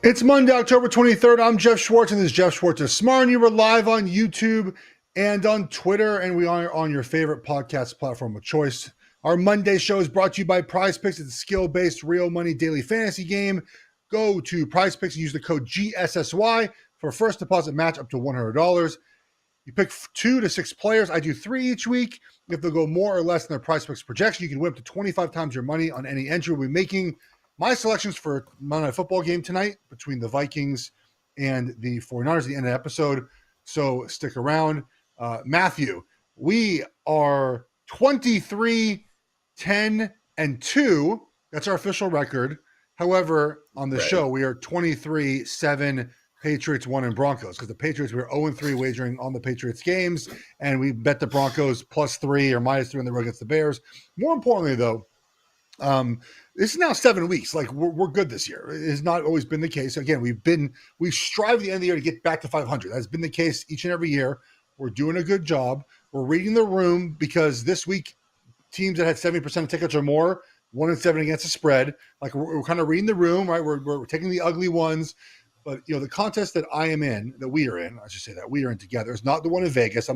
It's Monday, October 23rd. I'm Geoff Schwartz, and this is Geoff Schwartz's Smart. And you were live on YouTube and on Twitter, and we are on your favorite podcast platform of choice. Our Monday show is brought to you by Prize Picks. It's a skill-based, real money daily fantasy game. Go to Prize Picks and use the code GSSY for a first deposit match up to $100. You pick 2 to 6 players. I do 3 each week. If they go more or less than their Prize Picks projection, you can win up to 25 times your money on any entry. We'll be making my selections for Monday Night Football game tonight between the Vikings and the 49ers at the end of the episode. So stick around. Matthew, we are 23, 10, and 2. That's our official record. However, on the show, we are 23, 7, Patriots 1, and Broncos. Because the Patriots, we were 0-3 wagering on the Patriots games, and we bet the Broncos +3 or -3 on the road against the Bears. More importantly, though, this is now 7 weeks. Like we're good this year. It has not always been the case. Again, we strive at the end of the year to get back to 500. That's been the case each and every year. We're doing a good job. We're reading the room because this week teams that had 70% of tickets or more 1-7 against the spread. Like we're kind of reading the room, right? We're taking the ugly ones. But the contest that I am in, that we are in, I should say that we are in together, is not the one in Vegas.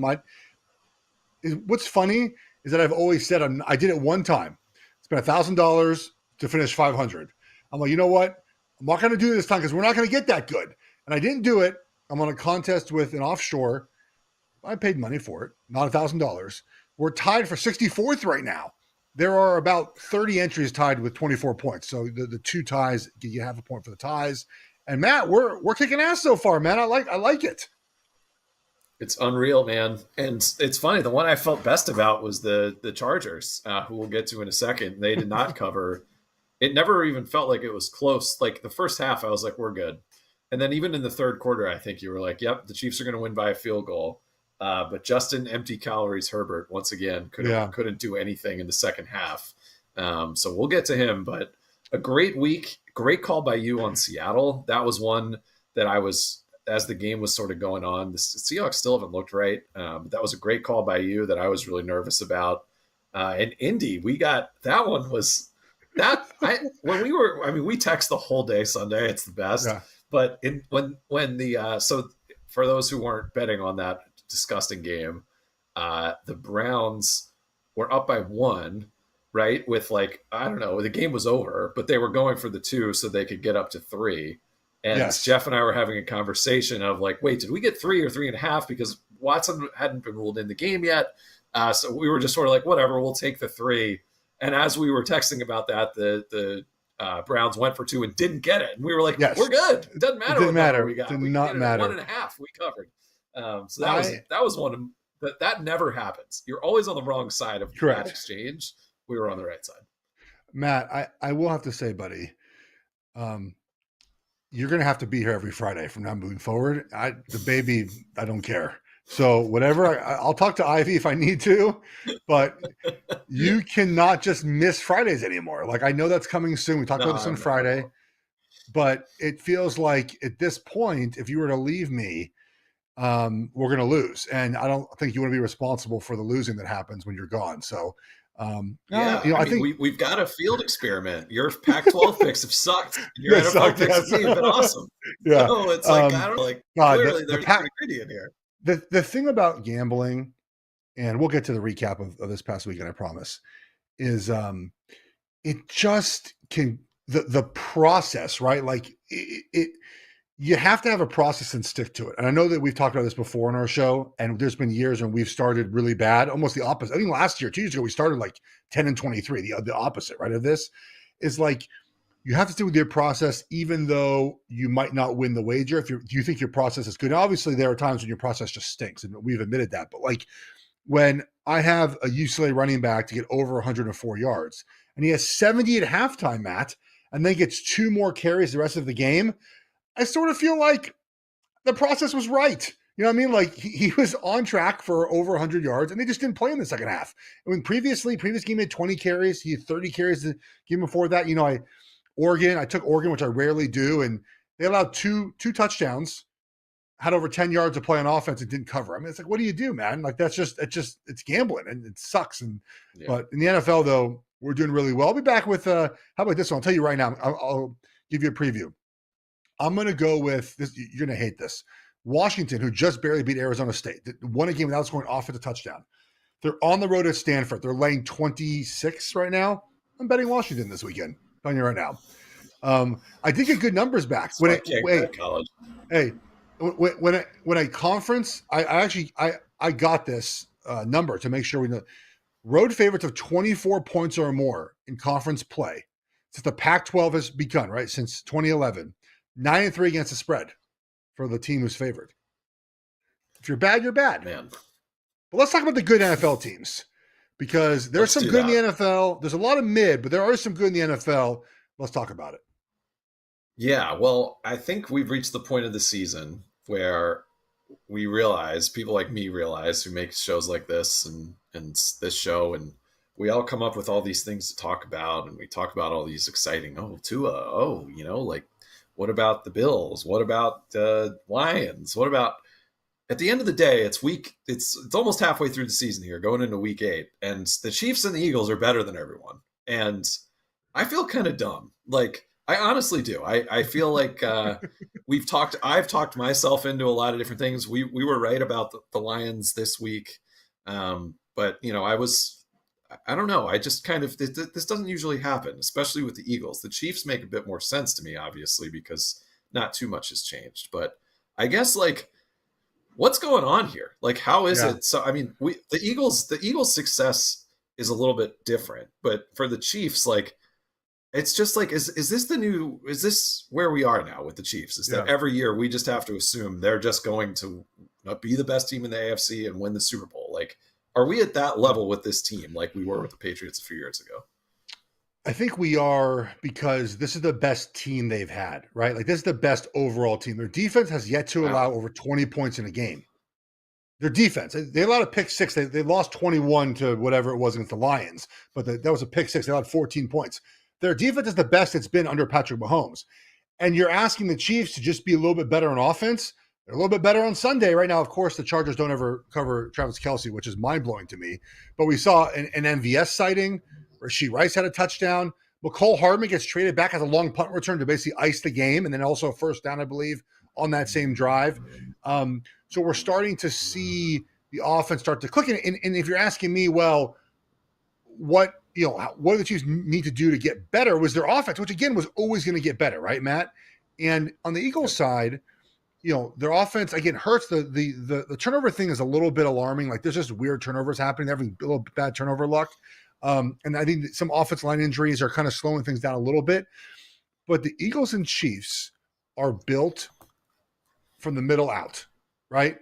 What's funny is that I've always said I did it one time. Spent $1,000 to finish 500. I'm like, you know what? I'm not going to do it this time because we're not going to get that good. And I didn't do it. I'm on a contest with an offshore. I paid money for it, not $1,000. We're tied for 64th right now. There are about 30 entries tied with 24 points. So the 2 ties get you half a point for the ties. And Matt, we're kicking ass so far, man. I like it. It's unreal, man. And it's funny. The one I felt best about was the Chargers, who we'll get to in a second. They did not cover. It never even felt like it was close. Like the first half, I was like, we're good. And then even in the third quarter, I think you were like, yep, the Chiefs are going to win by a field goal. But Justin empty calories Herbert, once again, couldn't do anything in the second half. So we'll get to him. But a great week. Great call by you on Seattle. That was one that I was – as the game was sort of going on, the Seahawks still haven't looked right. But that was a great call by you that I was really nervous about. And Indy, we got that one was that we text the whole day Sunday. It's the best. Yeah. But so for those who weren't betting on that disgusting game, the Browns were up by 1, right? With the game was over, but they were going for the 2 so they could get up to 3. And yes. Jeff and I were having a conversation of like, wait, did we get 3 or 3.5? Because Watson hadn't been ruled in the game yet. So we were just sort of like, whatever, we'll take the 3. And as we were texting about that, the Browns went for 2 and didn't get it. And we were like, yes. We're good. It doesn't matter. It didn't matter. We got. Did not matter. 1.5 we covered. So that was one that never happens. You're always on the wrong side of that exchange. We were on the right side. Matt, I will have to say, buddy, you're going to have to be here every Friday from now moving forward. The baby, I don't care. So whatever, I'll talk to Ivy if I need to, but you cannot just miss Fridays anymore. Like I know that's coming soon. We talked about this on Friday, but it feels like at this point, if you were to leave me, we're going to lose. And I don't think you want to be responsible for the losing that happens when you're gone. So I think we've got a field experiment. Your Pac-12 picks have sucked. Your NFL picks have been awesome. Yeah. So it's like, I don't know, like clearly there's pretty greedy in here. The thing about gambling, and we'll get to the recap of this past weekend, I promise, is it just can the process, right? Like it you have to have a process and stick to it. And I know that we've talked about this before on our show, and there's been years when we've started really bad, almost the opposite. I think last year, 2 years ago, we started like 10-23. The opposite, right, of this is like you have to stick with your process, even though you might not win the wager. Do you think your process is good? Now, obviously, there are times when your process just stinks, and we've admitted that. But like when I have a UCLA running back to get over 104 yards, and he has 70 at halftime, Matt, and then gets 2 more carries the rest of the game, I sort of feel like the process was right. You know what I mean? Like he was on track for over 100 yards, and they just didn't play in the second half. I mean, previous game had 20 carries. He had 30 carries the game before that. I took Oregon, which I rarely do, and they allowed two touchdowns, had over 10 yards of play on offense and didn't cover. I mean, it's like, what do you do, man? Like it's gambling, and it sucks. But in the NFL, though, we're doing really well. I'll be back with how about this one? I'll tell you right now. I'll give you a preview. I'm going to go with this. You're going to hate this. Washington, who just barely beat Arizona State, won a game without scoring off at the touchdown. They're on the road at Stanford. They're laying 26 right now. I'm betting Washington this weekend. I'm telling you right now. I did get good numbers back. When a conference, I got this number to make sure we know. Road favorites of 24 points or more in conference play since the Pac-12 has begun, right? Since 2011, 9-3 against the spread for the team who's favored. If you're bad, you're bad. Man. But let's talk about the good NFL teams because there's some good in the NFL. There's a lot of mid, but there are some good in the NFL. Let's talk about it. Yeah, well, I think we've reached the point of the season where we realize, people like me realize, who make shows like this and this show, and we all come up with all these things to talk about, and we talk about all these exciting, Tua, like, what about the Bills? What about the Lions? What about, at the end of the day, it's almost halfway through the season here, going into week 8, and the Chiefs and the Eagles are better than everyone. And I feel kind of dumb. Like, I honestly do. I feel like I've talked myself into a lot of different things. We were right about the Lions this week. But, I don't know. I just kind of, this doesn't usually happen, especially with the Eagles. The Chiefs make a bit more sense to me, obviously, because not too much has changed. But I guess, like, what's going on here? Like, how is it? So, I mean, the Eagles' success is a little bit different. But for the Chiefs, like, it's just like, is this where we are now with the Chiefs? Is that every year we just have to assume they're just going to be the best team in the AFC and win the Super Bowl? Like, are we at that level with this team like we were with the Patriots a few years ago? I think we are, because this is the best team they've had, right? Like, this is the best overall team. Their defense has yet to allow over 20 points in a game. Their defense, they allowed a pick 6. They lost 21 to whatever it was against the Lions, but that was a pick 6. They allowed 14 points. Their defense is the best it's been under Patrick Mahomes. And you're asking the Chiefs to just be a little bit better on offense. They're a little bit better on Sunday. Right now, of course, the Chargers don't ever cover Travis Kelce, which is mind-blowing to me. But we saw an MVS sighting. Rasheed Rice had a touchdown. McCole Hardman gets traded back as a long punt return to basically ice the game, and then also a first down, I believe, on that same drive. So we're starting to see the offense start to click. And if you're asking me, well, what do the Chiefs need to do to get better, was their offense, which again was always going to get better, right, Matt? And on the Eagles side, their offense again hurts. The turnover thing is a little bit alarming. Like, there's just weird turnovers happening. They're having a little bad turnover luck. And I think some offensive line injuries are kind of slowing things down a little bit. But the Eagles and Chiefs are built from the middle out, right?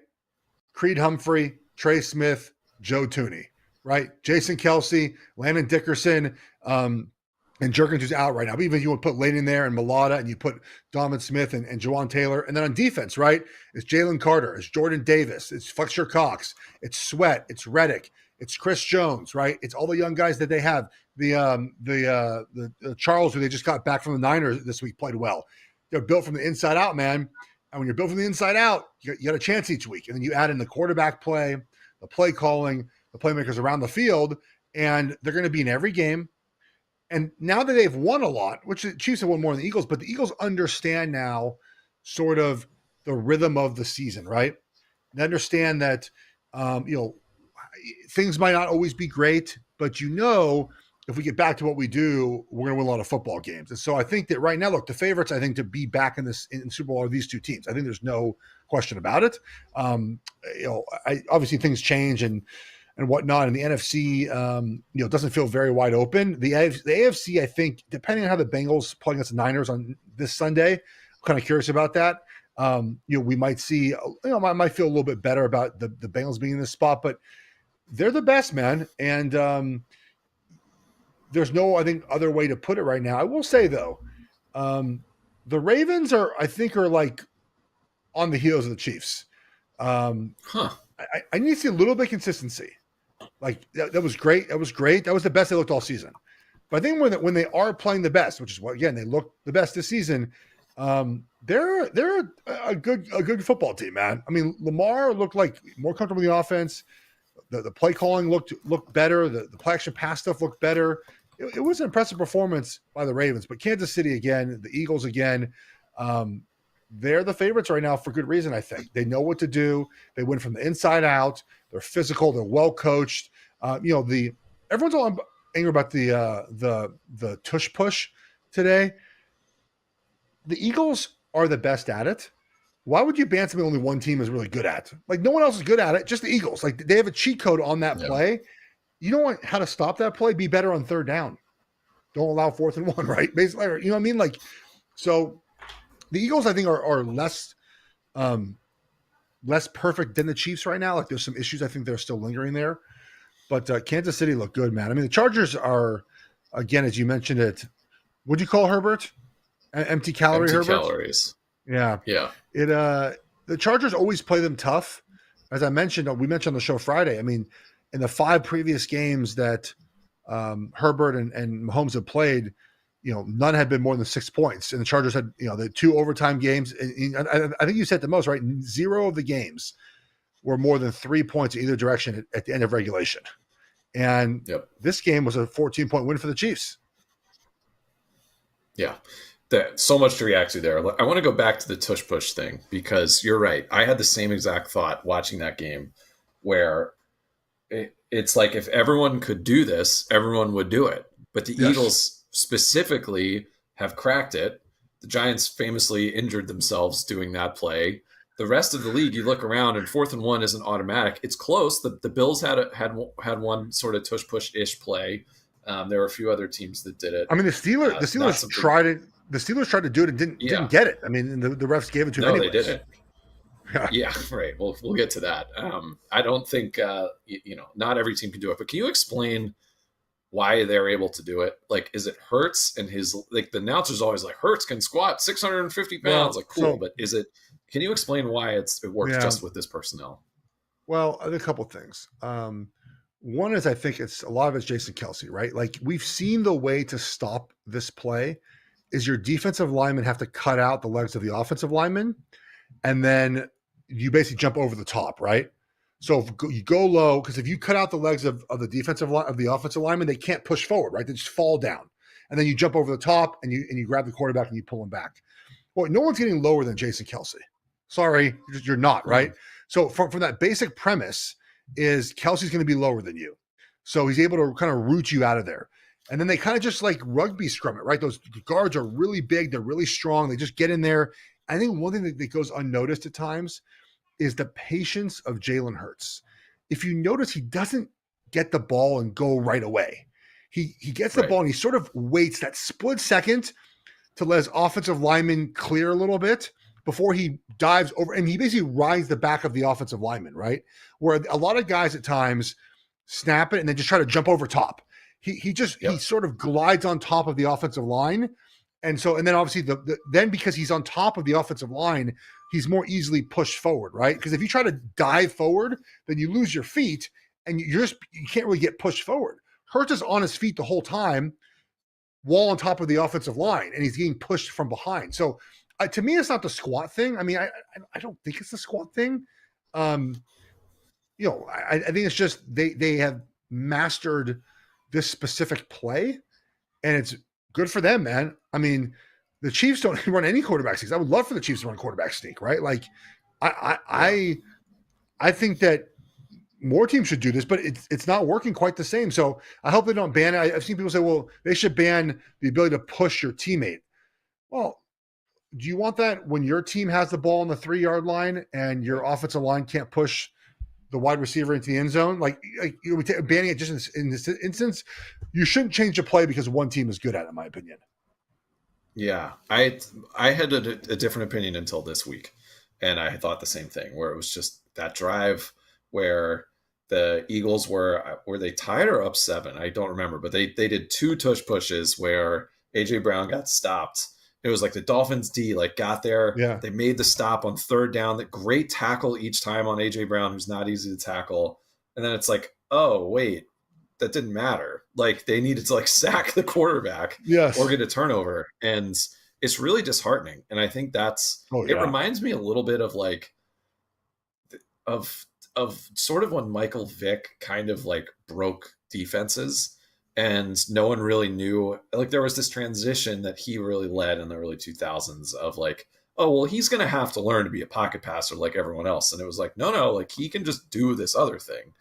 Creed Humphrey, Trey Smith, Joe Thuney, right? Jason Kelce, Landon Dickerson, and Jerkins, who's out right now. But even if you would put Lane in there and Mulata, and you put Donovan Smith and Jawan Taylor. And then on defense, right, it's Jalen Carter, it's Jordan Davis, it's Fletcher Cox, it's Sweat, it's Reddick, it's Chris Jones, right? It's all the young guys that they have. The Charles, who they just got back from the Niners this week, played well. They're built from the inside out, man. And when you're built from the inside out, you got a chance each week. And then you add in the quarterback play, the play calling, the playmakers around the field, and they're going to be in every game. And now that they've won a lot, which the Chiefs have won more than the Eagles, but the Eagles understand now sort of the rhythm of the season, right? They understand that, things might not always be great, but if we get back to what we do, we're going to win a lot of football games. And so I think that right now, look, the favorites, I think, to be back in Super Bowl are these two teams. I think there's no question about it. Obviously things change and whatnot. And the NFC, doesn't feel very wide open. The AFC, I think, depending on how the Bengals play against the Niners on this Sunday, I'm kind of curious about that. We might see, I might feel a little bit better about the Bengals being in this spot, but they're the best, man. And there's no, I think, other way to put it right now. I will say, though, the Ravens are like on the heels of the Chiefs. I need to see a little bit of consistency. Like, that was great. That was great. That was the best they looked all season. But I think when they are playing the best, which is what, again, they look the best this season, they're a good football team, man. I mean, Lamar looked like more comfortable in the offense. The play calling looked better. The play action pass stuff looked better. It was an impressive performance by the Ravens. But Kansas City again, the Eagles again, they're the favorites right now for good reason. I think they know what to do. They win from the inside out. They're physical. They're well coached. Everyone's all angry about the tush push today. The Eagles are the best at it. Why would you ban something only one team is really good at? Like no one else is good at it, just the Eagles. Like they have a cheat code on that play. You don't want how to stop that play. Be better on third down. Don't allow 4th and 1, right? Basically, you know what I mean? Like, so the Eagles, I think, are less perfect than the Chiefs right now. Like, there's some issues I think they're still lingering there. But Kansas City looked good, man. I mean, the Chargers are, again, as you mentioned it, what'd you call Herbert? Empty calorie Herbert? Calories. Yeah. Yeah. The Chargers always play them tough. As I mentioned, we mentioned on the show Friday, I mean, in the 5 previous games that Herbert and Mahomes have played, none had been more than 6 points. And the Chargers had, the 2 overtime games. And I think you said the most, right? 0 of the games were more than 3 points in either direction at the end of regulation. And this game was a 14-point win for the Chiefs. Yeah. So much to react to there. I want to go back to the tush push thing because you're right. I had the same exact thought watching that game where it's like if everyone could do this, everyone would do it. But the Eagles specifically have cracked it. The Giants famously injured themselves doing that play. The rest of the league, you look around and 4th and 1 isn't automatic. It's close. The Bills had one sort of tush push-ish play. There were a few other teams that did it. I mean, the Steelers tried it. The Steelers tried to do it and didn't get it. I mean, the refs gave it to them anyways. No, they didn't. Yeah, right. Well, we'll get to that. I don't think, not every team can do it. But can you explain why they're able to do it? Like, is it Hurts and his, like, the announcer's always like, Hurts can squat 650 pounds. But is it, can you explain why it works just with this personnel? Well, a couple of things. One is I think a lot of it's Jason Kelce, right? Like we've seen the way to stop this play is your defensive linemen have to cut out the legs of the offensive linemen, and then you basically jump over the top, right? So if you go low, because if you cut out the legs of the offensive lineman, they can't push forward, right? They just fall down, and then you jump over the top and you grab the quarterback and you pull him back. Well, no one's getting lower than Jason Kelce. Sorry, you're not, right? So from that basic premise is Kelsey's going to be lower than you. So he's able to kind of root you out of there. And then they kind of just like rugby scrum it, right? Those guards are really big. They're really strong. They just get in there. I think one thing that goes unnoticed at times is the patience of Jalen Hurts. If you notice, he doesn't get the ball and go right away. He gets the ball and he sort of waits that split second to let his offensive lineman clear a little bit before he dives over. And he basically rides the back of the offensive lineman, right? Where a lot of guys at times snap it and then just try to jump over top. He sort of glides on top of the offensive line. And then obviously then because he's on top of the offensive line, he's more easily pushed forward, right? Because if you try to dive forward, then you lose your feet and you can't really get pushed forward. Hurts is on his feet the whole time, while on top of the offensive line, and he's getting pushed from behind. So to me, it's not the squat thing. I mean, I don't think it's the squat thing. I think it's just they have mastered this specific play, and it's good for them, man. I mean, the Chiefs don't run any quarterback sneaks. I would love for the Chiefs to run quarterback sneak, right? Like, I think that more teams should do this, but it's not working quite the same. So I hope they don't ban it. I've seen people say, well, they should ban the ability to push your teammate. Well, do you want that when your team has the ball on the 3-yard line and your offensive line can't push the wide receiver into the end zone? Banning it just in this instance, you shouldn't change the play because one team is good at it, in my opinion. Yeah, I had a different opinion until this week, and I thought the same thing, where it was just that drive where the Eagles were they tied or up 7? I don't remember, but they did 2 tush pushes where AJ Brown got stopped. It was like the Dolphins D got there. Yeah. They made the stop on 3rd down. The great tackle each time on AJ Brown, who's not easy to tackle. And then it's like, oh wait, that didn't matter. Like they needed to sack the quarterback or get a turnover. And it's really disheartening. And I think it reminds me a little bit of of sort of when Michael Vick kind of broke defenses. And no one really knew, there was this transition that he really led in the early 2000s of oh, well, he's going to have to learn to be a pocket passer like everyone else. And it was like, no, like he can just do this other thing.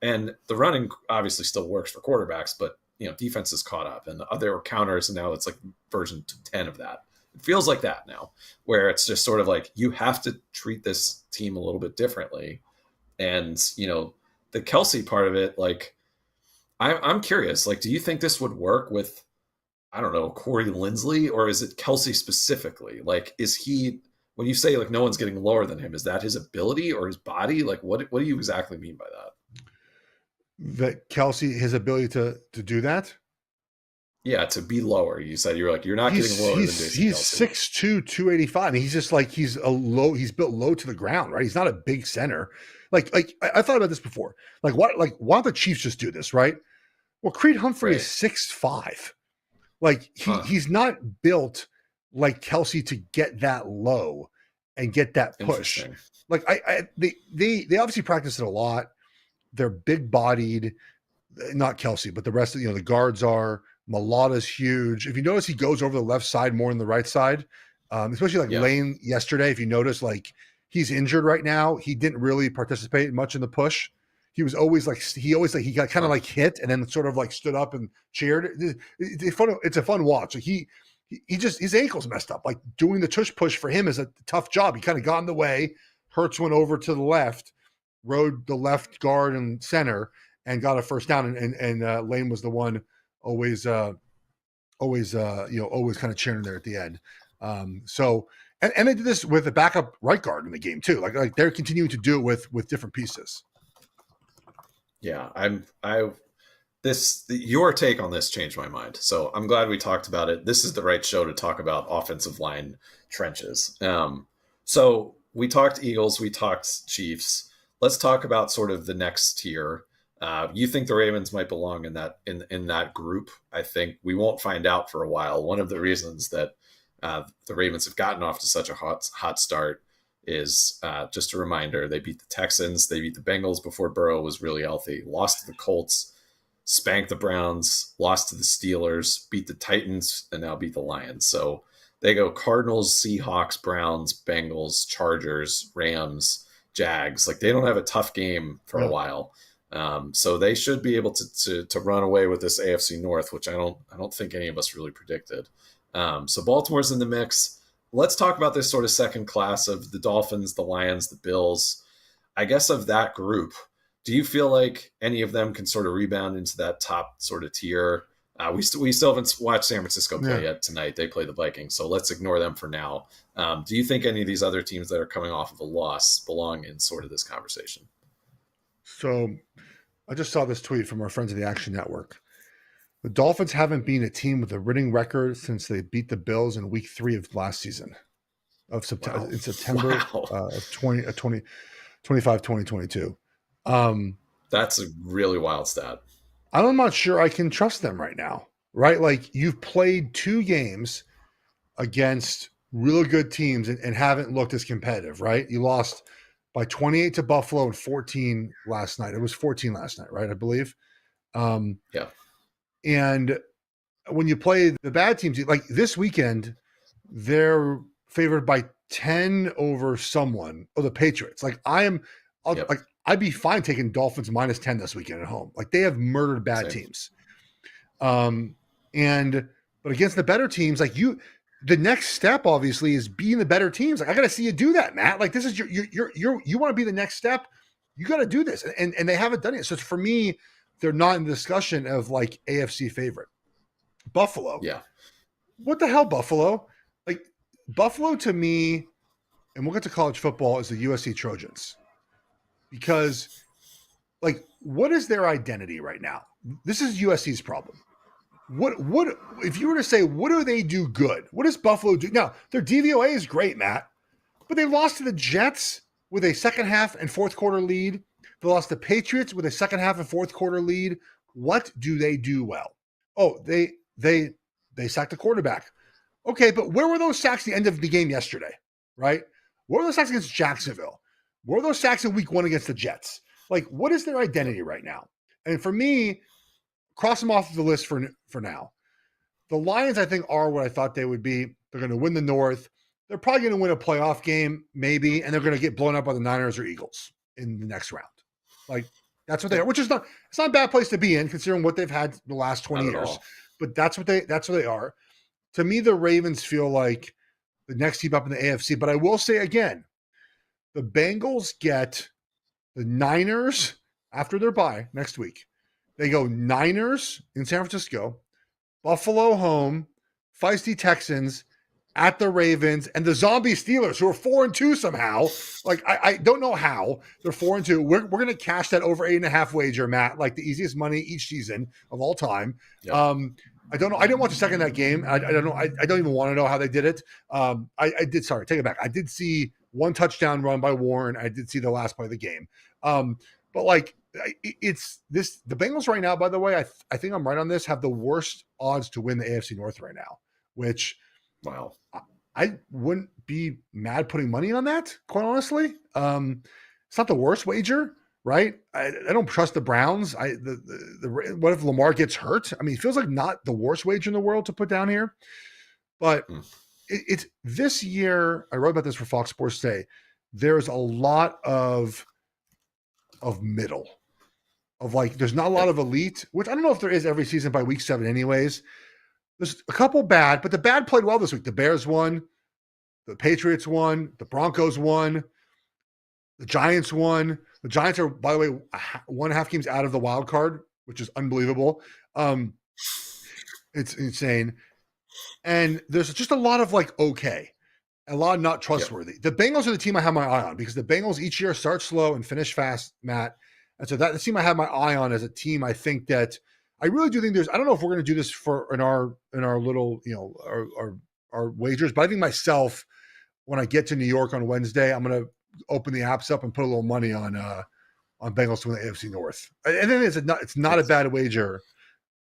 And the running obviously still works for quarterbacks, but defense is caught up, and there were counters, and now it's like version 10 of that. It feels like that now, where it's just sort of like you have to treat this team a little bit differently. And the Kelsey part of it, like I'm curious, like, do you think this would work with, I don't know, Corey Linsley, or is it Kelsey specifically? Like, is he, when you say like no one's getting lower than him, is that his ability or his body? Like, what do you exactly mean by that? That Kelsey, his ability to do that. Yeah, to be lower. You said you were like, you're not getting lower than Jason he's Kelsey. 6'2", 285. And he's just like, he's built low to the ground, right? He's not a big center. Like I thought about this before. Like why don't the Chiefs just do this, right? Well, Creed Humphrey is 6'5". Like he's not built like Kelsey to get that low and get that push. Like they obviously practice it a lot. They're big bodied, not Kelsey, but the rest of the guards are. Malata's huge. If you notice, he goes over the left side more than the right side, especially like Lane yesterday. If you notice, like he's injured right now. He didn't really participate much in the push. He was always like he got kind of like hit and then sort of like stood up and cheered. It's a fun watch. Like he just, his ankle's messed up. Like doing the tush push for him is a tough job. He kind of got in the way. Hurts went over to the left, rode the left guard and center, and got a first down. And Lane was the one always kind of cheering there at the end. So they did this with a backup right guard in the game too. Like they're continuing to do it with different pieces. Yeah, your take on this changed my mind. So I'm glad we talked about it. This is the right show to talk about offensive line trenches. So we talked Eagles, we talked Chiefs. Let's talk about sort of the next tier. You think the Ravens might belong in that group? I think we won't find out for a while. One of the reasons that the Ravens have gotten off to such a hot start is just a reminder: they beat the Texans, they beat the Bengals before Burrow was really healthy, lost to the Colts, spanked the Browns, lost to the Steelers, beat the Titans, and now beat the Lions. So they go Cardinals, Seahawks, Browns, Bengals, Chargers, Rams, Jags. Like they don't have a tough game for a while. So they should be able to run away with this AFC North, which I don't think any of us really predicted. So Baltimore's in the mix. Let's talk about this sort of second class of the Dolphins, the Lions, the Bills. I guess of that group, do you feel like any of them can sort of rebound into that top sort of tier? We still haven't watched San Francisco play yet tonight. They play the Vikings, so let's ignore them for now. Do you think any of these other teams that are coming off of a loss belong in sort of this conversation? So I just saw this tweet from our friends at the Action Network. The Dolphins haven't been a team with a winning record since they beat the Bills in week 3 of last season in September of 2022. That's a really wild stat. I'm not sure I can trust them right now, right? Like you've played 2 games against really good teams and haven't looked as competitive, right? You lost by 28 to Buffalo and 14 last night. It was 14 last night, right? I believe. Yeah. And when you play the bad teams, like this weekend, they're favored by 10 over someone. Oh, the Patriots. Like I'd be fine taking Dolphins minus 10 this weekend at home. Like they have murdered bad teams. But against the better teams, like the next step obviously is being the better teams. Like I got to see you do that, Matt. Like this is you want to be the next step. You got to do this. And they haven't done it. So for me, they're not in the discussion of like AFC favorite. Buffalo. Yeah. What the hell, Buffalo? Like Buffalo to me, and we'll get to college football, is the USC Trojans. Because like, what is their identity right now? This is USC's problem. What if you were to say, what do they do good? What does Buffalo do? Now, their DVOA is great, Matt, but they lost to the Jets with a second half and fourth quarter lead. They lost to Patriots with a second half and fourth quarter lead. What do they do well? Oh, they sacked the quarterback. Okay, but where were those sacks at the end of the game yesterday, right? Where were those sacks against Jacksonville? Where were those sacks in week 1 against the Jets? Like, what is their identity right now? And for me, cross them off the list for now. The Lions, I think, are what I thought they would be. They're going to win the North. they're probably going to win a playoff game, maybe, and they're going to get blown up by the Niners or Eagles in the next round. Like, that's what they are, which is not, it's not a bad place to be in considering what they've had the last 20 Not at years. all. But that's what they are. To me, the Ravens feel like the next team up in the AFC. But I will say again, the Bengals get the Niners after their bye next week. They go Niners in San Francisco, Buffalo home, feisty Texans, at the Ravens, and the zombie Steelers, who are 4-2 somehow. Like, I don't know how they're 4-2. We're going to cash that over 8.5 wager, Matt, like the easiest money each season of all time. Yep. I don't know. I didn't watch the second that game. I don't know. I don't even want to know how they did it. I did. Sorry, take it back. I did see one touchdown run by Warren. I did see the last play of the game. But like, it's this. The Bengals right now, by the way, I think I'm right on this, have the worst odds to win the AFC North right now, which Wow. I wouldn't be mad putting money on that, quite honestly. It's not the worst wager, right? I don't trust the Browns. What if Lamar gets hurt? I mean, it feels like not the worst wager in the world to put down here. But it's this year, I wrote about this for Fox Sports Today. There's a lot of middle. Of like, there's not a lot of elite, which I don't know if there is every season by week 7 anyways. There's a couple bad, but the bad played well this week. The Bears won. The Patriots won. The Broncos won. The Giants won. The Giants are, by the way, 1.5 games out of the wild card, which is unbelievable. It's insane. And there's just a lot of like, okay, a lot of not trustworthy. Yep. The Bengals are the team I have my eye on because the Bengals each year start slow and finish fast, Matt. And so that the team I have my eye on as a team, I think that I really do think I don't know if we're going to do this for in our little, our wagers, but I think myself, when I get to New York on Wednesday, I'm going to open the apps up and put a little money on Bengals to win the AFC North. And then it's not a bad wager.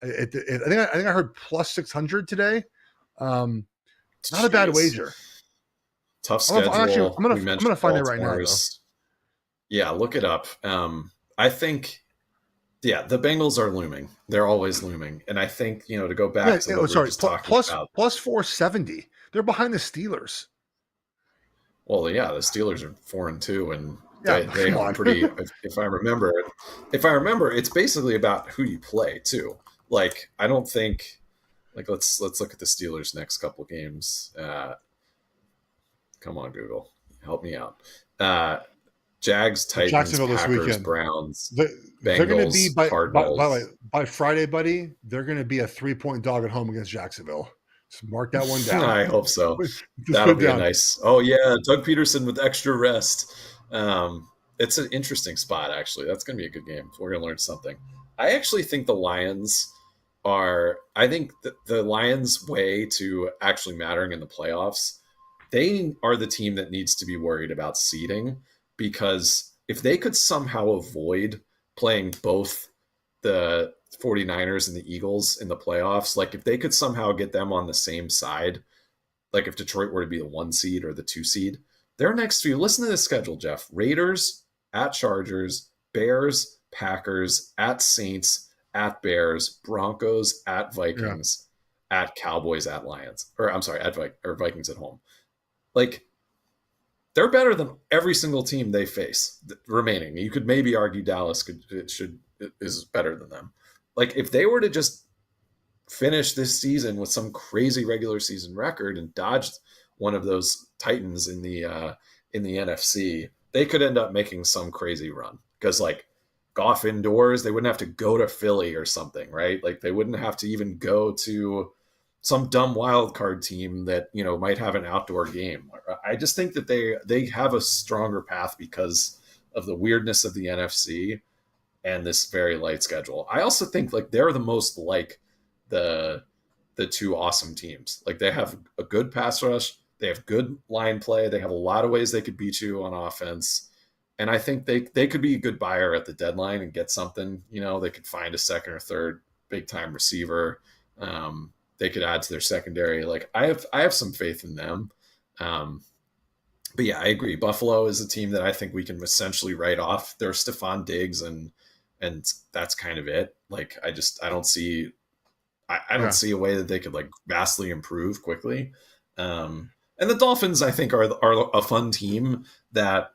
I think I heard plus 600 today. Not a bad wager. Tough schedule. I'm gonna find it right now, though. Yeah, look it up. I think, the Bengals are looming. They're always looming, and I think to go back to what we were just talking about. Plus 470. They're behind the Steelers. Well, yeah, the Steelers are 4-2, and they are pretty. If I remember, it's basically about who you play too. Like, I don't think. Like, let's look at the Steelers' next couple games. Come on, Google, help me out. Jags, Titans, Packers, Browns, they're going to be Cardinals. By Friday, buddy. They're going to be a 3-point dog at home against Jacksonville. Just mark that one down. I hope so. That'll be nice. Oh yeah, Doug Peterson with extra rest. It's an interesting spot, actually. That's going to be a good game. We're going to learn something. I actually think the Lions are. I think the Lions' way to actually mattering in the playoffs. They are the team that needs to be worried about seeding, because if they could somehow avoid playing both the 49ers and the Eagles in the playoffs, like if they could somehow get them on the same side, like if Detroit were to be the 1 seed or the 2 seed, their next few, listen to this schedule, Jeff. Raiders at Chargers, Bears, Packers, at Saints, at Bears, Broncos, at Vikings, at Cowboys, at Lions, or I'm sorry, at Vikings at home. Like, they're better than every single team they face remaining. You could maybe argue Dallas is better than them. Like, if they were to just finish this season with some crazy regular season record and dodge one of those Titans in the NFC, they could end up making some crazy run. Because, like, Goff indoors, they wouldn't have to go to Philly or something, right? Like, they wouldn't have to even go to some dumb wild card team that might have an outdoor game. I just think that they have a stronger path because of the weirdness of the NFC and this very light schedule. I also think like they're the most like the two awesome teams. Like, they have a good pass rush, they have good line play, they have a lot of ways they could beat you on offense. And I think they could be a good buyer at the deadline and get something. They could find a second or third big time receiver. They could add to their secondary. Like, I have some faith in them. But yeah, I agree. Buffalo is a team that I think we can essentially write off. They're Stephon Diggs and that's kind of it. Like, I don't see I don't see a way that they could like vastly improve quickly. And the Dolphins, I think, are a fun team that,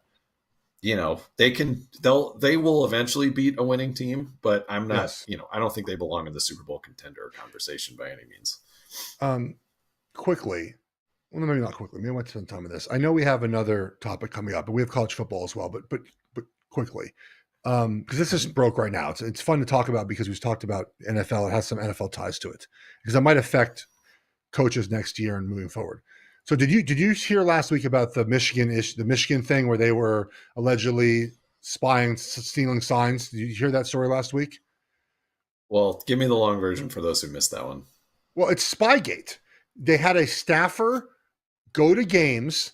they will eventually beat a winning team, but I'm not, Yes. I don't think they belong in the Super Bowl contender conversation by any means. Quickly, well, maybe not quickly. Maybe I went to some time of this. I know we have another topic coming up, but we have college football as well. But quickly, because this is broke right now. It's fun to talk about because we've talked about NFL. It has some NFL ties to it because that might affect coaches next year and moving forward. So did you hear last week about the Michigan thing where they were allegedly spying, stealing signs? Did you hear that story last week? Well, give me the long version for those who missed that one. Well, it's Spygate. They had a staffer go to games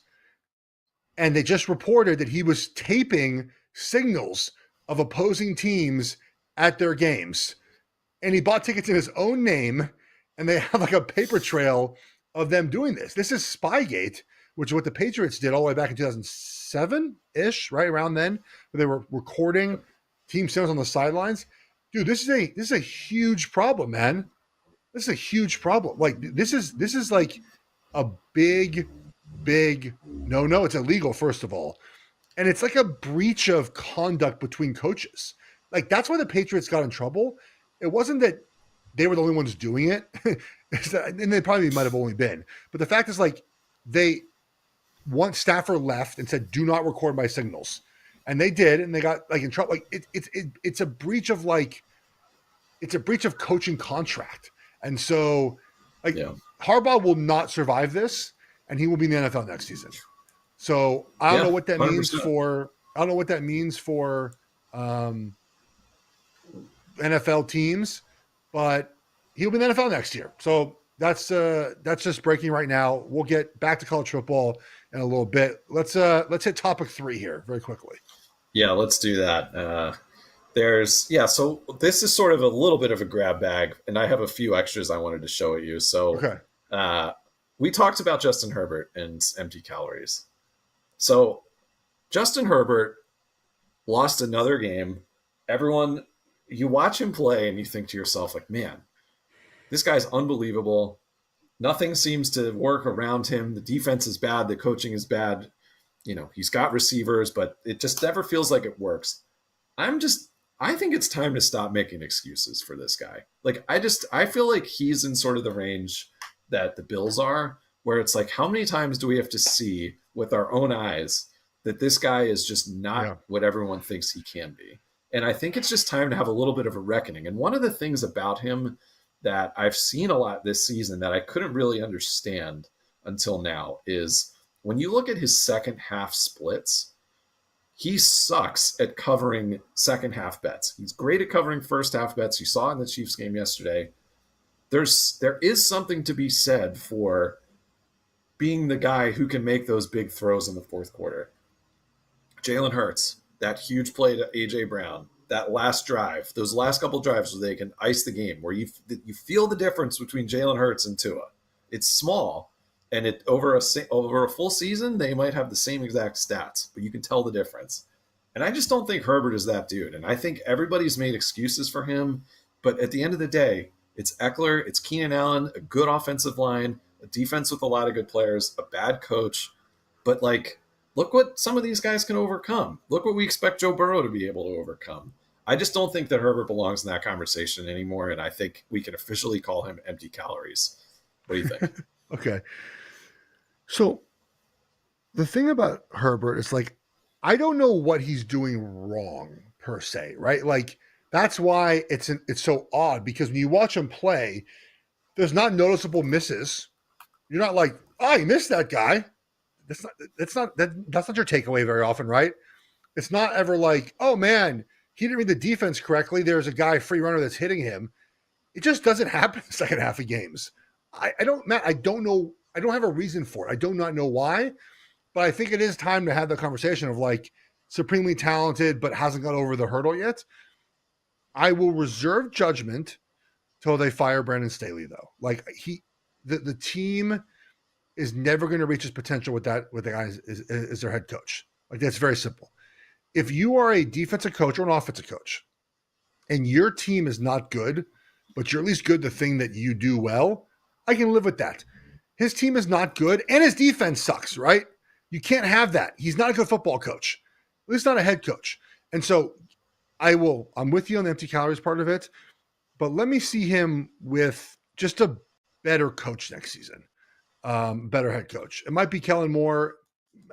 and they just reported that he was taping signals of opposing teams at their games. And he bought tickets in his own name, and they have like a paper trail of them doing this. This is Spygate, which is what the Patriots did all the way back in 2007-ish, right around then, where they were recording team signals on the sidelines. Dude, this is a huge problem, man. This is a huge problem. Like this is like a big no. It's illegal, first of all. And it's like a breach of conduct between coaches. Like that's why the Patriots got in trouble. It wasn't that they were the only ones doing it. And they probably might have only been. But the fact is like one staffer left and said, do not record my signals. And they did, and they got like in trouble. Like it's a breach of coaching contract. And so like Harbaugh will not survive this, and he will be in the NFL next season. So I don't know what that 100%. Means for NFL teams, but he'll be in the NFL next year. So that's just breaking right now. We'll get back to college football in a little bit. Let's hit topic 3 here very quickly. Yeah, let's do that. So this is sort of a little bit of a grab bag, and I have a few extras I wanted to show you. So we talked about Justin Herbert and empty calories. So Justin Herbert lost another game. Everyone, you watch him play and you think to yourself, like, man, this guy's unbelievable. Nothing seems to work around him. The defense is bad. The coaching is bad. He's got receivers, but it just never feels like it works. I think it's time to stop making excuses for this guy. Like, I feel like he's in sort of the range that the Bills are, where it's like, how many times do we have to see with our own eyes that this guy is just not what everyone thinks he can be? And I think it's just time to have a little bit of a reckoning. And one of the things about him that I've seen a lot this season that I couldn't really understand until now is when you look at his second half splits, he sucks at covering second half bets. He's great at covering first half bets. You saw in the Chiefs game yesterday. There is something to be said for being the guy who can make those big throws in the fourth quarter. Jalen Hurts, that huge play to A.J. Brown, that last drive, those last couple drives where they can ice the game, where you feel the difference between Jalen Hurts and Tua. It's small, and over a full season, they might have the same exact stats, but you can tell the difference. And I just don't think Herbert is that dude. And I think everybody's made excuses for him, but at the end of the day, it's Eckler, it's Keenan Allen, a good offensive line, a defense with a lot of good players, a bad coach. But like, look what some of these guys can overcome. Look what we expect Joe Burrow to be able to overcome. I just don't think that Herbert belongs in that conversation anymore, and I think we can officially call him empty calories. What do you think? Okay. So the thing about Herbert is like, I don't know what he's doing wrong per se, right? Like that's why it's so odd because when you watch him play, there's not noticeable misses. You're not like, oh, you missed that guy. That's not your takeaway very often, right? It's not ever like, oh man, he didn't read the defense correctly. There's a guy free runner that's hitting him. It just doesn't happen in the second half of games. I don't know. I don't have a reason for it. I do not know why, but I think it is time to have the conversation of like supremely talented, but hasn't got over the hurdle yet. I will reserve judgment till they fire Brandon Staley though. Like the team is never going to reach his potential with the guy is their head coach. Like that's very simple. If you are a defensive coach or an offensive coach and your team is not good, but you're at least good the thing that you do well, I can live with that. his team is not good and his defense sucks, right? You can't have that. He's not a good football coach. At least not a head coach. And so I'm with you on the empty calories part of it, but let me see him with just a better coach next season. Better head coach. It might be Kellen Moore.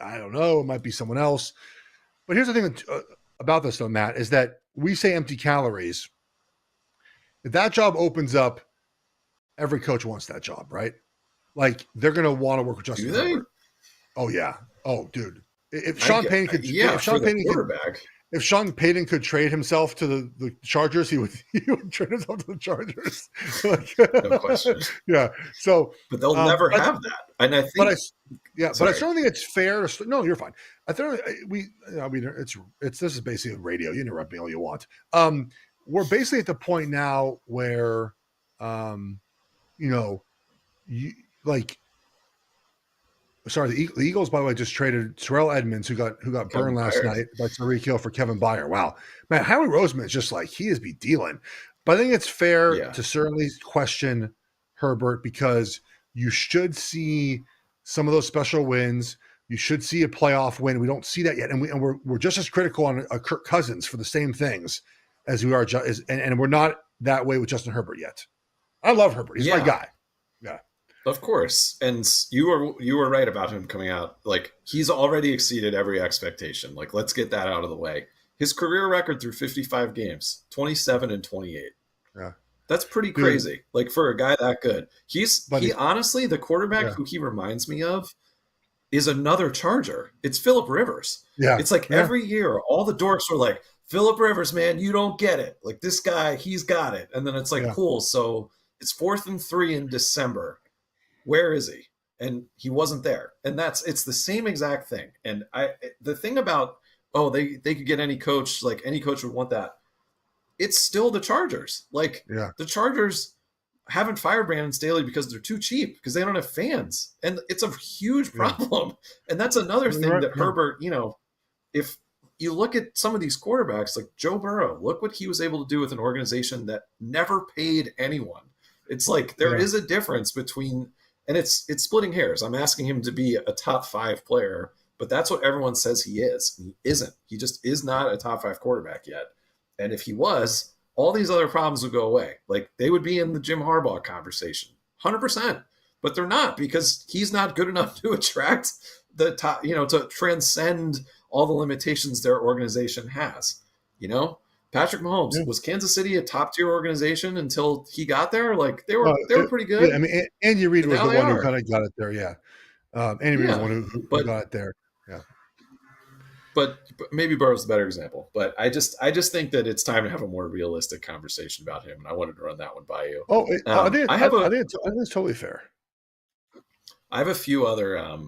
I don't know. It might be someone else. But here's the thing about this, though, Matt, is that we say empty calories. If that job opens up, every coach wants that job, right? Like, they're going to want to work with Justin Herbert. Oh, yeah. Oh, dude. If Sean Payton could, if Sean Payton could trade himself to the Chargers, he would trade himself to the Chargers. No question. Yeah. So, but they'll never have that. And I think, but I certainly think it's fair. No, you're fine. I think this is basically radio. You interrupt me all you want. We're basically at the point now where, the Eagles, by the way, just traded Terrell Edmonds, who got burned last night by Tyreek Hill for Kevin Byard. Wow, man, Howie Roseman is just like, he is be dealing. But I think it's fair to certainly question Herbert, because you should see some of those special wins. You should see a playoff win. We don't see that yet, and we're just as critical on Kirk Cousins for the same things as we are, and we're not that way with Justin Herbert yet. I love Herbert; he's my guy. Yeah. Of course. And you were right about him coming out. Like, he's already exceeded every expectation. Like, let's get that out of the way. His career record through 55 games, 27-28. Yeah. That's pretty crazy. Like, for a guy that good. He honestly, the quarterback who he reminds me of is another Charger. It's Phillip Rivers. Yeah. It's like every year, all the dorks were like, Phillip Rivers, man, you don't get it. Like, this guy, he's got it. And then it's like, cool. So it's 4th and 3 in December. Where is he? And he wasn't there. And it's the same exact thing. And the thing about, they could get any coach, like any coach would want that. It's still the Chargers. Like, the Chargers haven't fired Brandon Staley because they're too cheap, because they don't have fans. And it's a huge problem. And that's another thing that Herbert, if you look at some of these quarterbacks, like Joe Burrow, look what he was able to do with an organization that never paid anyone. It's like there is a difference between, and it's splitting hairs. I'm asking him to be a top 5 player, but that's what everyone says he is. He isn't. He just is not a top 5 quarterback yet. And if he was, all these other problems would go away. Like, they would be in the Jim Harbaugh conversation, 100%. But they're not, because he's not good enough to attract the top, to transcend all the limitations their organization has. Patrick Mahomes, was Kansas City a top-tier organization until he got there? Like, they were pretty good. Yeah, I mean, Andy Reid was the one who kind of got it there. Yeah, Andy Reid was the one who got it there. Yeah, but maybe Burrow's the better example. But I just think that it's time to have a more realistic conversation about him, and I wanted to run that one by you. I think it's totally fair. I have a few other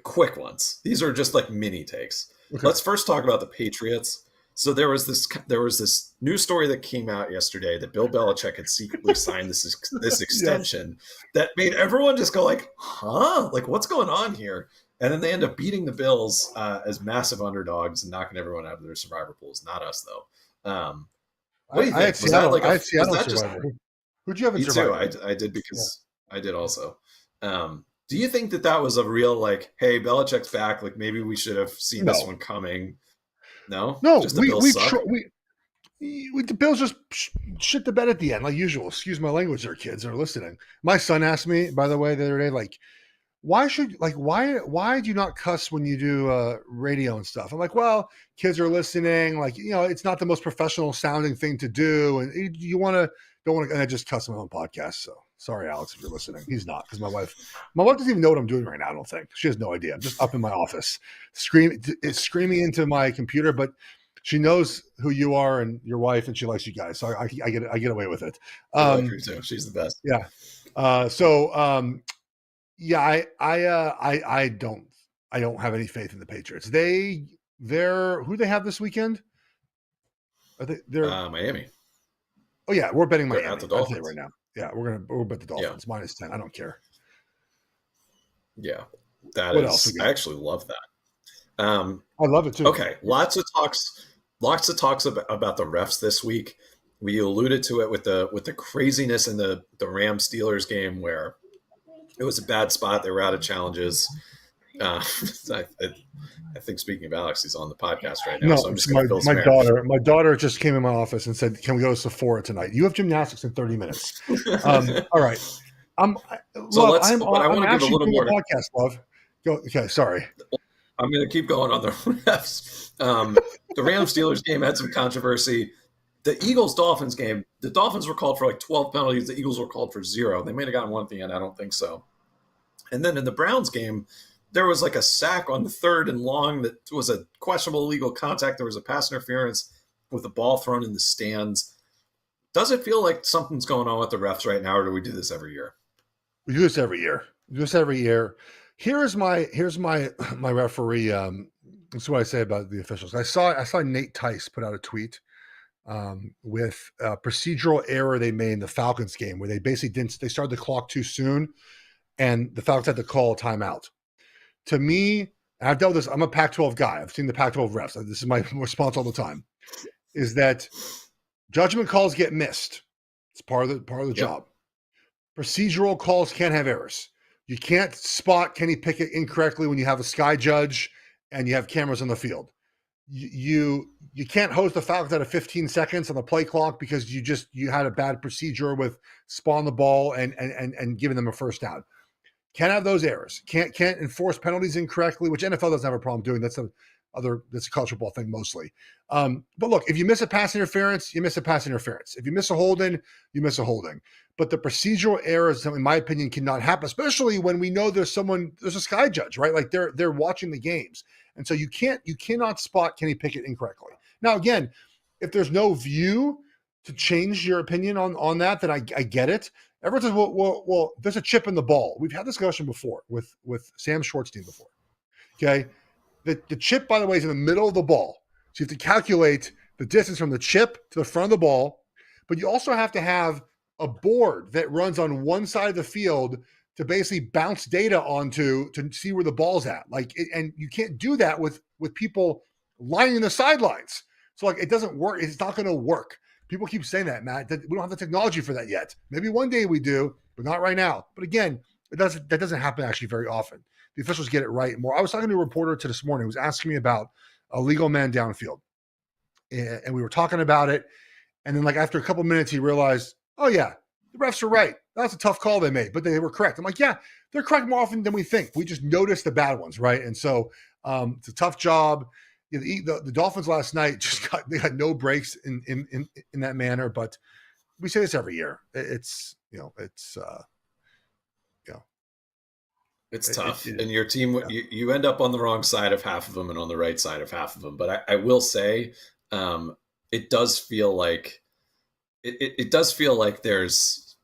quick ones. These are just like mini takes. Okay. Let's first talk about the Patriots. So there was this news story that came out yesterday that Bill Belichick had secretly signed this extension that made everyone just go like, huh? Like, what's going on here? And then they end up beating the Bills as massive underdogs and knocking everyone out of their survivor pools. Not us, though. What do you think? I had Seattle survivor. Who'd you have in survivor? Me too. I did, because I did also. Do you think that was a real, like, hey, Belichick's back, like, maybe we should have seen this one coming? No, just the Bills just shit the bed at the end, like usual. Excuse my language, there, kids that are listening. My son asked me, by the way, the other day, like, why do you not cuss when you do radio and stuff? I'm like, well, kids are listening. Like, it's not the most professional sounding thing to do, and you don't want to. And I just cuss on my own podcast. So sorry, Alex, if you're listening. He's not, because my wife doesn't even know what I'm doing right now. I don't think she has no idea. I'm just up in my office screaming into my computer, but she knows who you are and your wife, and she likes you guys. So I get away with it. I like her too. She's the best. Yeah. I don't have any faith in the Patriots. They're who they have this weekend? They're Miami. Oh yeah, we're betting Miami. At the Dolphins right now. Yeah, we'll bet the Dolphins -10. I don't care. Yeah, what else? I actually love that. I love it too. Okay, lots of talks about the refs this week. We alluded to it with the craziness in the Rams Steelers game, where It was a bad spot. They were out of challenges. I, I think speaking of Alex, he's on the podcast right now, No, so I'm it's just going to fill my some air. daughter. My daughter just came in my office and said, "Can we go to Sephora tonight? You have gymnastics in 30 minutes." All right. So Love. let's, but I I'm want to give a actually little doing a more. podcast. Love. Go. Okay. Sorry. I'm going to keep going on the refs. The Rams Steelers game had some controversy. The Eagles Dolphins game, the Dolphins were called for like 12 penalties. The Eagles were called for 0. They may have gotten one at the end. I don't think so. And then in the Browns game, there was like a sack on the 3rd and long that was a questionable illegal contact. There was a pass interference with the ball thrown in the stands. Does it feel like something's going on with the refs right now, or do we do this every year? We do this every year. We do this every year. Here's my my referee. This is what I say about the officials. I saw Nate Tice put out a tweet with a procedural error they made in the Falcons game where they basically they started the clock too soon, and the Falcons had to call a timeout. To me, I've dealt with this. I'm a Pac-12 guy. I've seen the Pac-12 refs. This is my response all the time. Is that judgment calls get missed? It's part of the job. Procedural calls can't have errors. You can't spot Kenny Pickett incorrectly when you have a sky judge and you have cameras on the field. You can't host the Falcons out of 15 seconds on the play clock because you had a bad procedure with spawn the ball and giving them a first down. Can't have those errors. Can't enforce penalties incorrectly, which NFL doesn't have a problem doing. That's a college football thing mostly. But look, if you miss a pass interference, you miss a pass interference. If you miss a holding, you miss a holding. But the procedural errors, in my opinion, cannot happen, especially when we know there's a sky judge, right? Like they're watching the games. And so you cannot spot Kenny Pickett incorrectly. Now, again, if there's no view to change your opinion on that, then I get it. Everyone says, well, there's a chip in the ball. We've had this discussion before with Sam Schwartz team before. Okay. The chip, by the way, is in the middle of the ball. So you have to calculate the distance from the chip to the front of the ball. But you also have to have a board that runs on one side of the field to basically bounce data onto to see where the ball's at. And you can't do that with people lining the sidelines. So it doesn't work. It's not going to work. People keep saying that, Matt. That we don't have the technology for that yet. Maybe one day we do, but not right now. But again, that doesn't happen actually very often. The officials get it right more. I was talking to a reporter this morning who was asking me about a legal man downfield. And we were talking about it. And then after a couple of minutes, he realized, oh yeah, the refs are right. That was a tough call they made, but they were correct. I'm like, yeah, they're correct more often than we think. We just notice the bad ones, right? And so it's a tough job. The Dolphins last night they got no breaks in that manner, but we say this every year. It's tough. And your team, you end up on the wrong side of half of them and on the right side of half of them. But I will say, it does feel like there's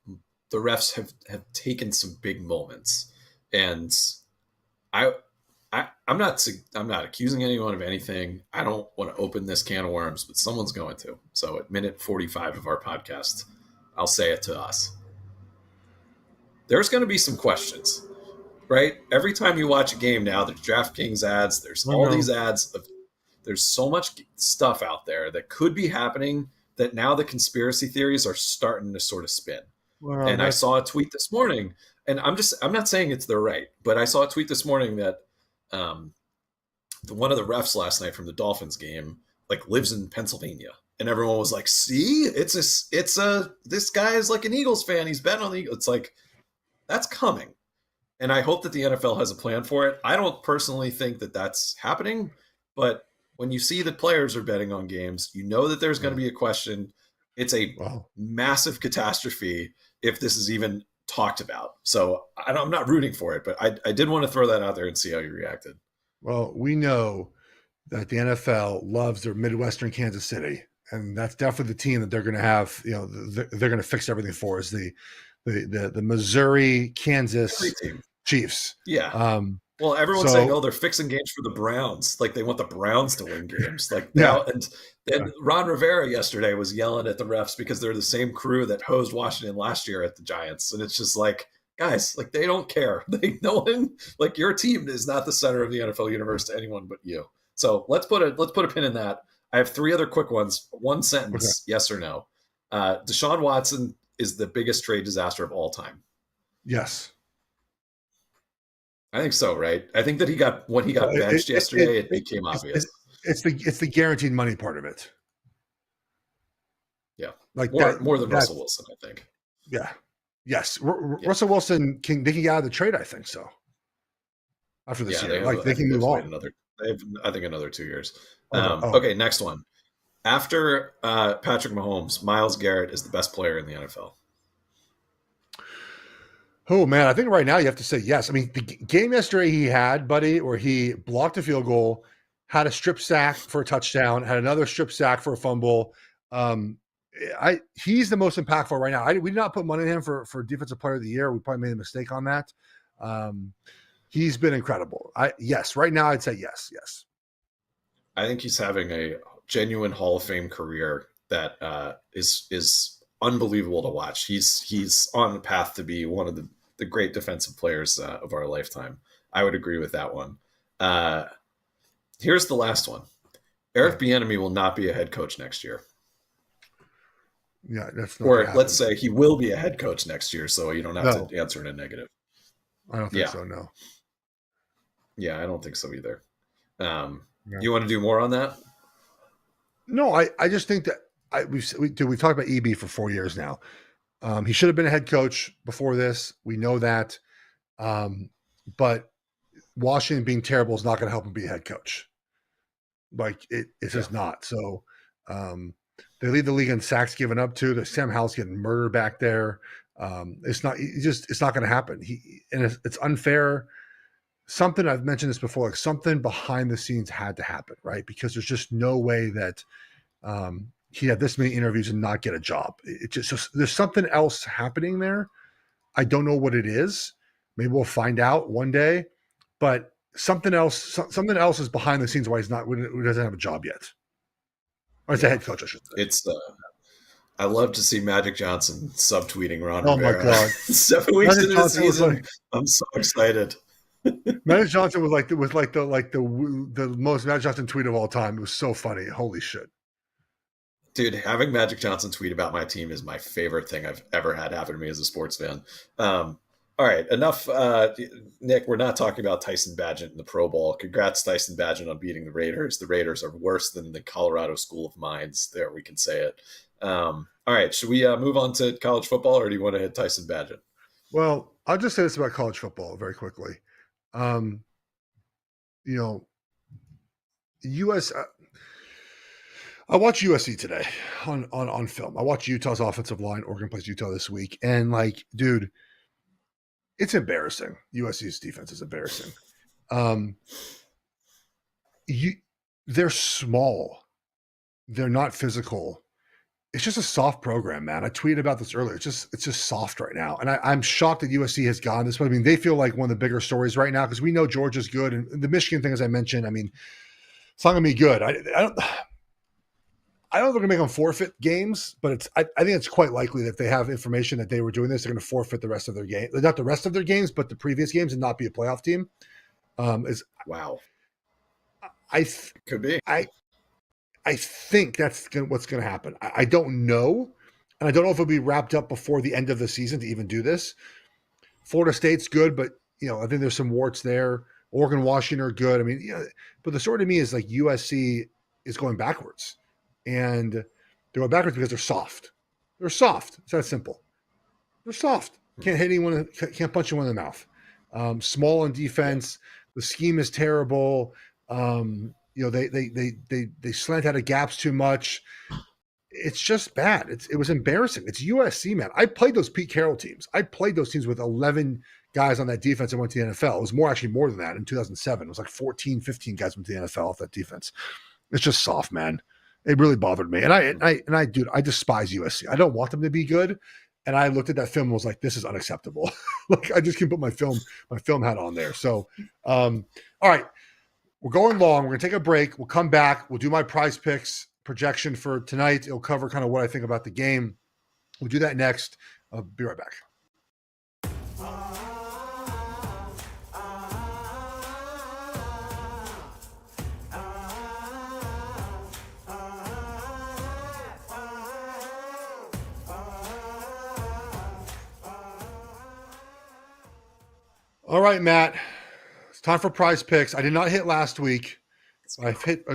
the refs have taken some big moments, and I'm not accusing anyone of anything. I don't want to open this can of worms, but someone's going to. So at minute 45 of our podcast, I'll say it to us. There's going to be some questions, right? Every time you watch a game now, there's DraftKings ads. There's these ads. There's so much stuff out there that could be happening that now the conspiracy theories are starting to sort of spin. And I saw a tweet this morning, and I'm not saying they're right, but I saw a tweet this morning that one of the refs last night from the Dolphins game lives in Pennsylvania, and everyone was like, "See, this guy is like an Eagles fan. He's betting on the Eagles." It's like that's coming, and I hope that the NFL has a plan for it. I don't personally think that that's happening, but when you see that players are betting on games, you know that there's going to be a question. It's a massive catastrophe if this is even talked about. So I'm not rooting for it, but I did want to throw that out there and see how you reacted. Well, we know that the NFL loves their Midwestern Kansas City, and that's definitely the team that they're going to have. They're going to fix everything for is the Missouri Kansas Chiefs. Yeah. Well, everyone's saying, "Oh, they're fixing games for the Browns. They want the Browns to win games." And Ron Rivera yesterday was yelling at the refs because they're the same crew that hosed Washington last year at the Giants, and it's just guys, they don't care. No one, your team is not the center of the NFL universe to anyone but you. So let's put a pin in that. I have 3 other quick ones. One sentence, yes or no. Deshaun Watson is the biggest trade disaster of all time. Yes. I think so, right? I think that when he got It, benched it, it, yesterday, it it, became it's, obvious. it's the guaranteed money part of it. Yeah, Like more than that Russell Wilson, I think. yeah. Yes. Yeah, Russell Wilson they can get out of the trade, I think so. After this yeah, year. they have. Like I they can think they move have to wait on. another. They have, I think, another 2 years. Okay. Oh. Okay, next one. After Patrick Mahomes, Myles Garrett is the best player in the NFL. Oh man, I think right now you have to say yes. I mean, the game yesterday he had, buddy, where he blocked a field goal, had a strip sack for a touchdown, had another strip sack for a fumble. Um, he's the most impactful right now. We did not put money in him for defensive player of the year. We probably made a mistake on that. He's been incredible. Yes, right now I'd say yes, yes. I think he's having a genuine Hall of Fame career that is unbelievable to watch. He's on the path to be one of the great defensive players of our lifetime. I would agree with that one. Uh, Here's the last one. Eric Bieniemy will not be a head coach next year. Yeah, that's not going to Or happen. let's say he will be a head coach next year, so you don't have to answer in a negative. I don't think so, no. Yeah, I don't think so either. Yeah. You want to do more on that? No, I just think that we've talked about EB for 4 years now. He should have been a head coach before this. We know that. But Washington being terrible is not going to help him be a head coach. Like it's just not. So they lead the league in sacks given up to. The Sam Howell's getting murdered back there. It's not going to happen. It's unfair. Something I've mentioned this before, like something behind the scenes had to happen, right? Because there's just no way that he had this many interviews and not get a job. It just there's something else happening there. I don't know what it is. Maybe we'll find out one day. But something else is behind the scenes why he doesn't have a job yet. Or as a head coach, I should say. It's I love to see Magic Johnson subtweeting Ron Oh Rivera. my God. 7 weeks Magic into the Johnson was season, like- I'm so excited. Magic Johnson was the most Magic Johnson tweet of all time. It was so funny. Holy shit. Dude, having Magic Johnson tweet about my team is my favorite thing I've ever had happen to me as a sports fan. All right, enough. Nick, we're not talking about Tyson Bagent in the Pro Bowl. Congrats, Tyson Bagent, on beating the Raiders. The Raiders are worse than the Colorado School of Mines. There, we can say it. All right, should we move on to college football, or do you want to hit Tyson Bagent? Well, I'll just say this about college football very quickly. US. I watched USC today on film. I watched Utah's offensive line. Oregon plays Utah this week, and dude, it's embarrassing. USC's defense is embarrassing. They're small. They're not physical. It's just a soft program, man. I tweeted about this earlier. It's just soft right now, and I'm shocked that USC has gone this way. I mean, they feel like one of the bigger stories right now because we know Georgia's good, and the Michigan thing, as I mentioned, I mean, it's not going to be good. I don't think they're going to make them forfeit games, but I think it's quite likely that if they have information that they were doing this, they're going to forfeit the rest of their game. Not the rest of their games, but the previous games, and not be a playoff team. Wow. Could be. I think that's what's going to happen. I don't know, and I don't know if it'll be wrapped up before the end of the season to even do this. Florida State's good, but I think there's some warts there. Oregon, Washington are good. I mean, but the story to me is like USC is going backwards. And they're going backwards because they're soft. They're soft. It's that simple. They're soft. Can't hit anyone. Can't punch anyone in the mouth. Small on defense. The scheme is terrible. They slant out of gaps too much. It's just bad. It was embarrassing. It's USC, man. I played those Pete Carroll teams. I played those teams with 11 guys on that defense that went to the NFL. It was actually more than that in 2007. It was like 14, 15 guys went to the NFL off that defense. It's just soft, man. It really bothered me. And I despise USC. I don't want them to be good. And I looked at that film and was like, this is unacceptable. Like I just can't put my film hat on there. So, all right, we're going long. We're going to take a break. We'll come back. We'll do my prize picks projection for tonight. It'll cover kind of what I think about the game. We'll do that next. I'll be right back. All right, Matt. It's time for prize picks. I did not hit last week. I've hit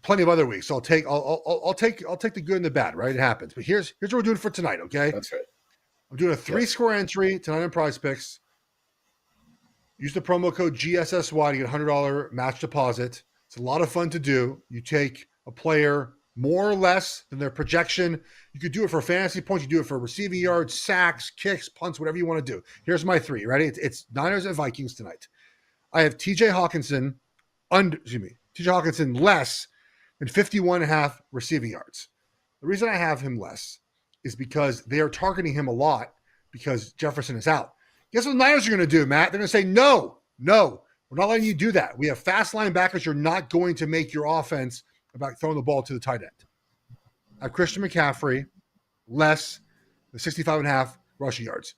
plenty of other weeks. So I'll take the good and the bad, right? It happens. But here's what we're doing for tonight, okay? That's right. I'm doing a 3-score entry tonight on prize picks. Use the promo code GSSY to get a $100 match deposit. It's a lot of fun to do. You take a player more or less than their projection. You could do it for fantasy points. You do it for receiving yards, sacks, kicks, punts, whatever you want to do. Here's my 3. Ready? It's Niners and Vikings tonight. I have TJ Hawkinson less than 51.5 receiving yards. The reason I have him less is because they are targeting him a lot because Jefferson is out. Guess what the Niners are going to do, Matt? They're going to say, no, we're not letting you do that. We have fast linebackers. You're not going to make your offense about throwing the ball to the tight end. I have Christian McCaffrey less than 65.5 rushing yards.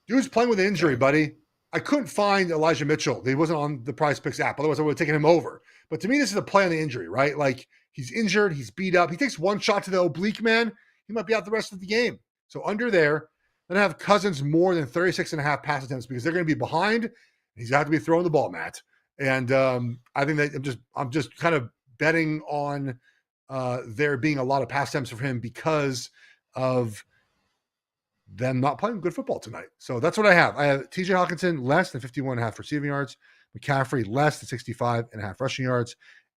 Dude's playing with an injury, buddy. I couldn't find Elijah Mitchell. He wasn't on the Prize Picks app. Otherwise, I would have taken him over. But to me, this is a play on the injury, right? Like, he's injured. He's beat up. He takes one shot to the oblique, man. He might be out the rest of the game. So under there, then I have Cousins more than 36.5 pass attempts because they're going to be behind. He's got to be throwing the ball, Matt. And I think that I'm just kind of betting on there being a lot of pass attempts for him because of them not playing good football tonight. So that's what I have. I have TJ Hawkinson less than 51.5 receiving yards, McCaffrey less than 65.5 rushing yards,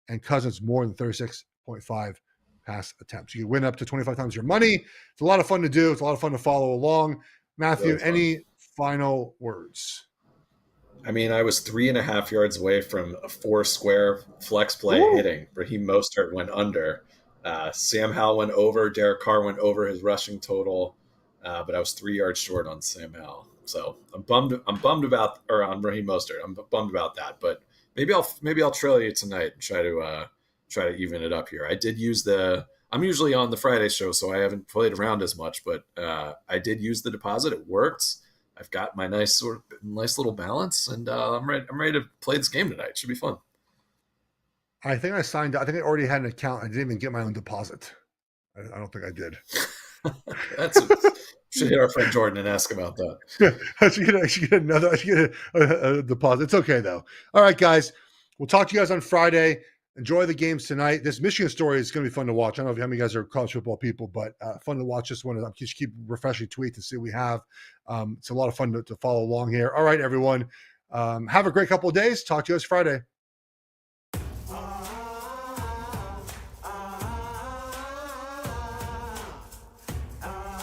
and Cousins more than 36.5 pass attempts. You can win up to 25 times your money. It's a lot of fun to do. It's a lot of fun to follow along. Matthew, any final words? I mean, I was 3.5 yards away from a 4-square flex play hitting. Raheem Mostert went under. Sam Howell went over. Derek Carr went over his rushing total, but I was 3 yards short on Sam Howell. So I'm bummed about, or on Raheem Mostert. I'm bummed about that. But maybe I'll trail you tonight and try to even it up here. I did use I'm usually on the Friday show, so I haven't played around as much, but I did use the deposit. It worked. I've got my nice little balance, and I'm ready to play this game tonight. It should be fun. I think I signed up. I think I already had an account. I didn't even get my own deposit. I don't think I did. Should hit our friend Jordan and ask about that. I should get a deposit. It's okay though. All right, guys. We'll talk to you guys on Friday. Enjoy the games tonight. This Michigan story is going to be fun to watch. I don't know how many guys are college football people, but fun to watch this one. I'll just keep refreshing tweets to see what we have. It's a lot of fun to follow along here. All right, everyone. Have a great couple of days. Talk to you guys Friday.